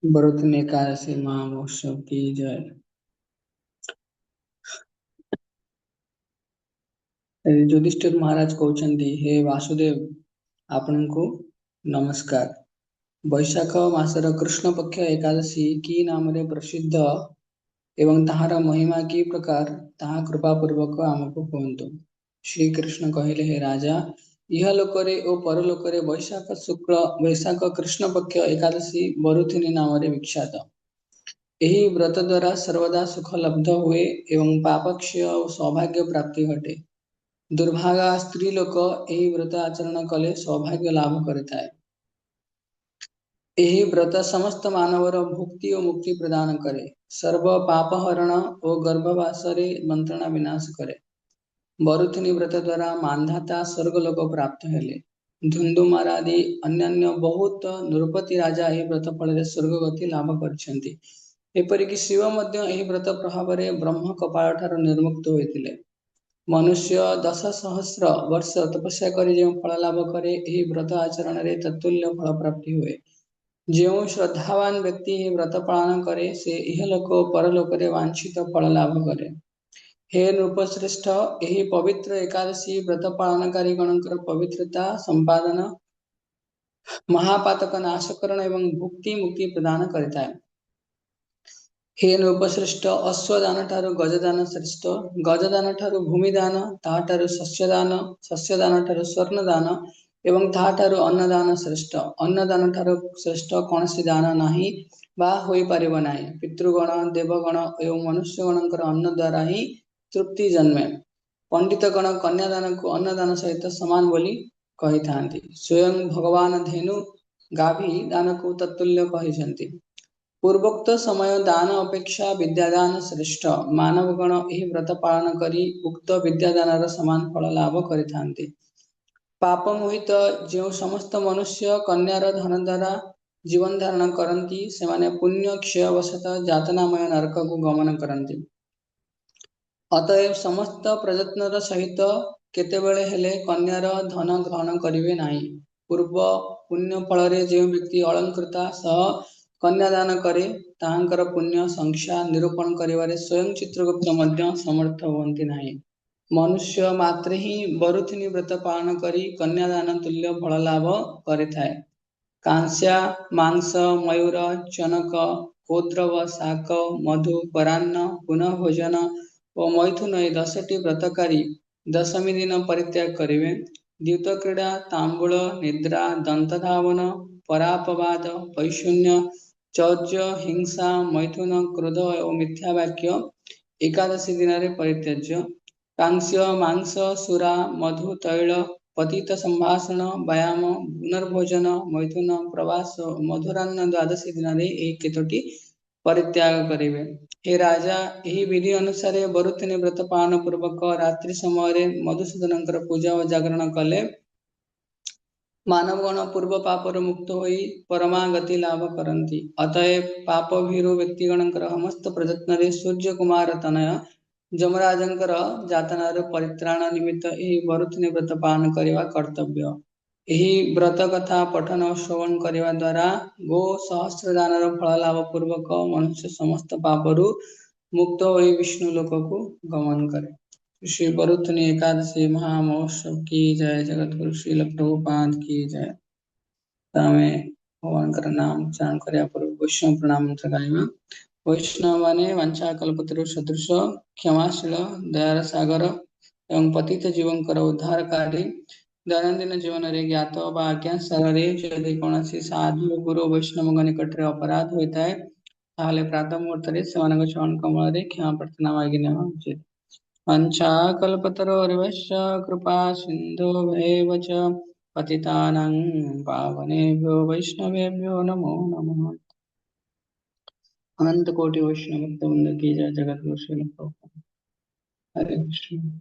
भरतने एकादशी महामहोत्सव की जय। युधिष्ठिर महाराज कहते हे वासुदेव आपण को नमस्कार। बैशाख मासर कृष्ण पक्ष एकादशी की नाम रे प्रसिद्ध एवं ताहार महिमा की प्रकार ताहा कृपा पूर्वक आमको कहतु। श्री कृष्ण कहले हे राजा यह लोकरे ओ परलोकरे वैशाख कृष्ण पक्ष एकादशी बरुथिनी नाम रे विख्यात। यही व्रत द्वारा सर्वदा सुख लब्ध हुए एवं पापक्षय और सौभाग्य प्राप्ति घटे। दुर्भागा स्त्री लोक यही व्रत आचरण कले सौभाग्य लाभ करिथाए। यही व्रत समस्त मानवर भुक्ति और मुक्ति प्रदान करे। सर्व पाप हरण और गर्भवासरे मंत्रणा विनाश करे। बरुथिनी व्रत द्वारा मानधाता स्वर्गलोक प्राप्त हेले। धुंधुमारादि अन्यान्य बहुत नृपति राजा यही व्रत फल स्वर्गगति लाभ करछन्ति। एपरिकी शिव मध्य यही व्रत प्रभाव ब्रह्म कपाल ठार निर्मुक्त होइतिले। मनुष्य 10,000 वर्ष तपस्या करी जो फल लाभ करे यही व्रत आचरण रे तत्तुल्य फल प्राप्ति हुए। जो श्रद्धावान व्यक्ति यही व्रत पालन करे से यह लोक परलोक रे वांछित फल लाभ करे। हे नृपश्रेष्ठ यही पवित्र एकादशी व्रत पालनकारी गणकर पवित्रता संपादन महापातक नाशकरण एवं भुक्ति मुक्ति प्रदान करिथाए। हे नृपश्रेष्ठ अश्वदान ठारू गजदान श्रेष्ठ। गजदान ठारू भूमिदान ताहाठारू शस्यदान ठारू स्वर्णदान एवं ताहाठारू अन्नदान श्रेष्ठ। अन्नदान ठारू श्रेष्ठ कौनसी दान नाही बा होई परिब नाही। पितृगण देवगण एवं मनुष्यगणकर अन्न द्वारा ही तृप्ति जन्मे। पंडितगण कन्यादान को अन्नदान सहित समान बोली कही थांती। स्वयं भगवान धेनु गाभी दान को तत्तुल्य कहिसंती। पूर्वोक्त समय दान अपेक्षा विद्यादान श्रेष्ठ। मानवगण यही व्रत पालन करी उक्त विद्यादान समान फल लाभ करिथांती। पाप मोहित जो समस्त मनुष्य कन्यार धन द्वारा जीवन धारण करती सेमाने पुण्य क्षयवशत जातनामय नरक को गमन करती। अतएव समस्त प्रयत्नर सहित केतेबेले हेले कन्यार धन ग्रहण करिवे नाही। पूर्व पुण्य फल जो व्यक्ति अलंकृता सह कन्यादान करे ताहांकर पुण्य संख्या निरूपण करिवारे स्वयं चित्रगुप्त मध्य समर्थ हुअन्ति नाही। मनुष्य मात्र ही बरुथिनी व्रत पालन करी कन्यादान तुल्य फल लाभ करिथाए। कांस्या मांस मयूर चनक कोद्रव शाक मधु परान्न पुनः भोजन और मैथुन ए 10टी व्रतकारी दशमी दिन परित्याग करिवे। द्यूत क्रीड़ा तांबूल निद्रा दंतधावन परापवाद पैशून्य चौर्य हिंसा मैथुन क्रोध और मिथ्या वाक्य एकादशी दिन परित्याज्य। कांस्य मांस सुरा मधु तैल पतित संभाषण व्यायाम पुनर्भोजन मैथुन प्रवास मधुरान्न द्वादशी दिन केतोटी परित्याग करिवे। हे राजा यही विधि अनुसार बरुथिनी व्रत पालन पूर्वक रात्रि समय मधुसूदन पूजा और जागरण कले मानवगण पूर्व पापर मुक्त होई परमागति लाभ करती। अतएव पाप भीरु व्यक्तिगणकर समस्त प्रयत्न रे सूर्य कुमार तनय जमराजंकर जातनार परित्राण निमित्त यही बरुथिनी व्रत पालन करवा कर्तव्य। यही व्रत कथा पठन और श्रवण करने द्वारा गो सहस्रदान फल लाभ पूर्वक मनुष्य समस्त पापरु मुक्त हो विष्णु लोक को गमन करे। श्री बरुथिनी एकादशी महामहोत्सव की जय। जगत गुरु श्रील प्रभुपाद की जय। तामे भगवान का नाम उच्चारण करने पूर्व वैष्णव प्रणाम मंत्र गाइबा। वैष्णव माने वंशाकल्पतरु सदृश क्षमाशील दयार सागर एवं पतित जीवंकर उद्धारकारी दैनंदिन जीवन रे ज्ञात बा आज्ञा सररे यदि कोनसी साधु गुरु वैष्णव निकट रे अपराध होता है ताहले प्रातः मुहूर्त रे सेमानक चरण कमल रे क्षमा प्रार्थना मागी नेवा उचित। वंशाकल्पतरोर्वश्च कृपा सिन्धुभ्येव च पतितानां पावनेभ्यो वैष्णवेभ्यो नमो नमः। अनंत कोटि वैष्णव भक्त वृंद की जय। जगत गुरु श्रील प्रभुपाद। हरे कृष्ण।